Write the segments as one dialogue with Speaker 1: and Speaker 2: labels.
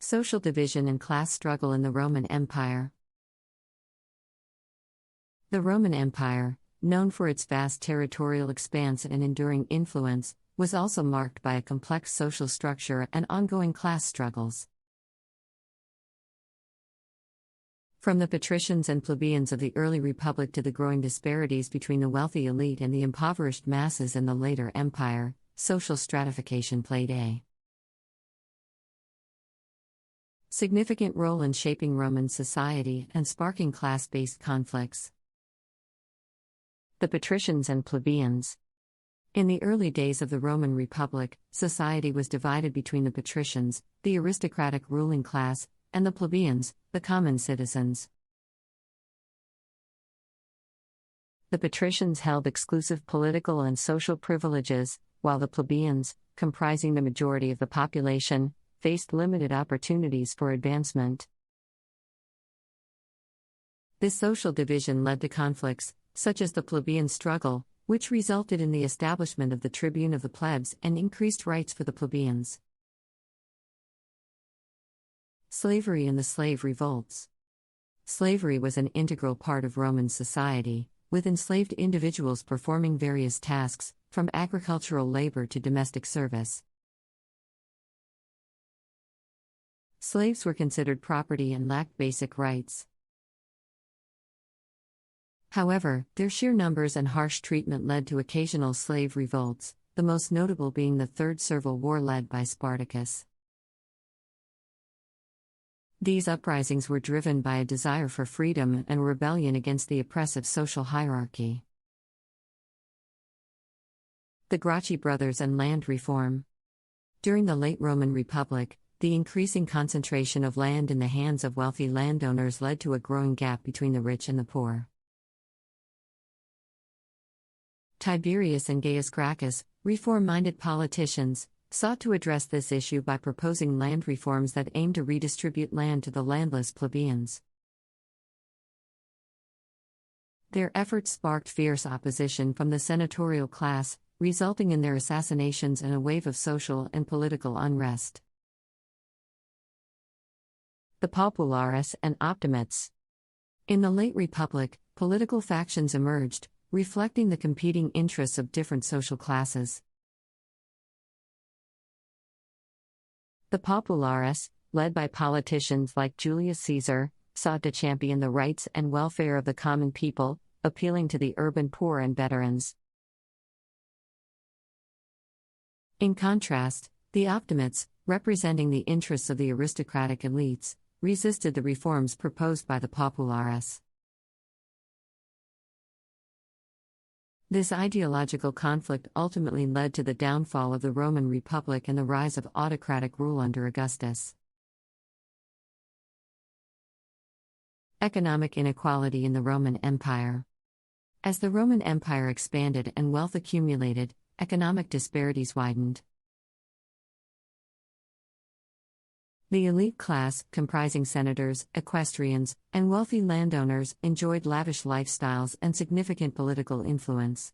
Speaker 1: Social division and class struggle in the Roman Empire. The Roman Empire, known for its vast territorial expanse and enduring influence, was also marked by a complex social structure and ongoing class struggles. From the patricians and plebeians of the early republic to the growing disparities between the wealthy elite and the impoverished masses in the later empire, social stratification played a significant role in shaping Roman society and sparking class-based conflicts. The patricians and plebeians. In the early days of the Roman Republic, society was divided between the patricians, the aristocratic ruling class, and the plebeians, the common citizens. The patricians held exclusive political and social privileges, while the plebeians, comprising the majority of the population, faced limited opportunities for advancement. This social division led to conflicts, such as the plebeian struggle, which resulted in the establishment of the tribune of the plebs and increased rights for the plebeians. Slavery and the slave revolts. Slavery was an integral part of Roman society, with enslaved individuals performing various tasks, from agricultural labor to domestic service. Slaves were considered property and lacked basic rights. However, their sheer numbers and harsh treatment led to occasional slave revolts, the most notable being the Third Servile War led by Spartacus. These uprisings were driven by a desire for freedom and rebellion against the oppressive social hierarchy. The Gracchi brothers and land reform. During the late Roman Republic, the increasing concentration of land in the hands of wealthy landowners led to a growing gap between the rich and the poor. Tiberius and Gaius Gracchus, reform-minded politicians, sought to address this issue by proposing land reforms that aimed to redistribute land to the landless plebeians. Their efforts sparked fierce opposition from the senatorial class, resulting in their assassinations and a wave of social and political unrest. The populares and optimates. In the late Republic, political factions emerged, reflecting the competing interests of different social classes. The populares, led by politicians like Julius Caesar, sought to champion the rights and welfare of the common people, appealing to the urban poor and veterans. In contrast, the optimates, representing the interests of the aristocratic elites, resisted the reforms proposed by the populares. This ideological conflict ultimately led to the downfall of the Roman Republic and the rise of autocratic rule under Augustus. Economic inequality in the Roman Empire. As the Roman Empire expanded and wealth accumulated, economic disparities widened. The elite class, comprising senators, equestrians, and wealthy landowners, enjoyed lavish lifestyles and significant political influence.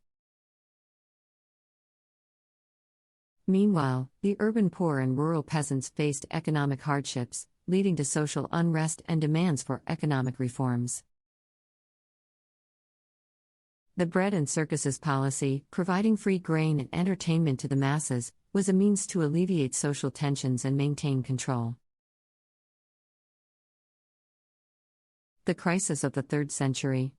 Speaker 1: Meanwhile, the urban poor and rural peasants faced economic hardships, leading to social unrest and demands for economic reforms. The bread and circuses policy, providing free grain and entertainment to the masses, was a means to alleviate social tensions and maintain control. The crisis of the 3rd century.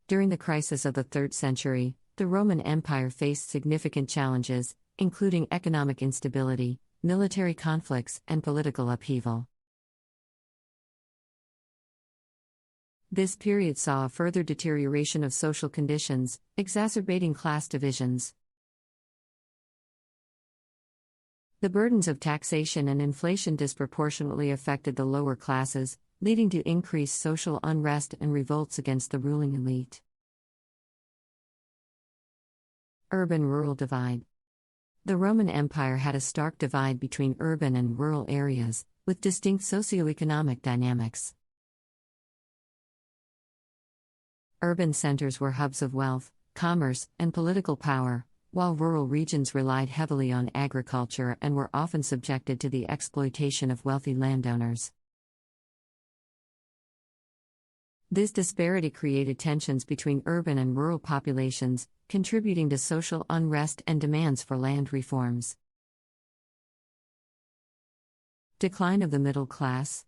Speaker 1: During the crisis of the 3rd century, the Roman Empire faced significant challenges, including economic instability, military conflicts, and political upheaval. This period saw a further deterioration of social conditions, exacerbating class divisions. The burdens of taxation and inflation disproportionately affected the lower classes, leading to increased social unrest and revolts against the ruling elite. Urban-rural divide. The Roman Empire had a stark divide between urban and rural areas, with distinct socioeconomic dynamics. Urban centers were hubs of wealth, commerce, and political power, while rural regions relied heavily on agriculture and were often subjected to the exploitation of wealthy landowners. This disparity created tensions between urban and rural populations, contributing to social unrest and demands for land reforms. Decline of the middle class.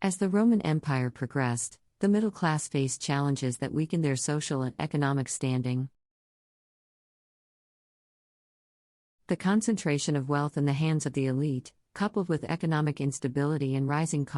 Speaker 1: As the Roman Empire progressed, the middle class faced challenges that weakened their social and economic standing. The concentration of wealth in the hands of the elite, coupled with economic instability and rising costs,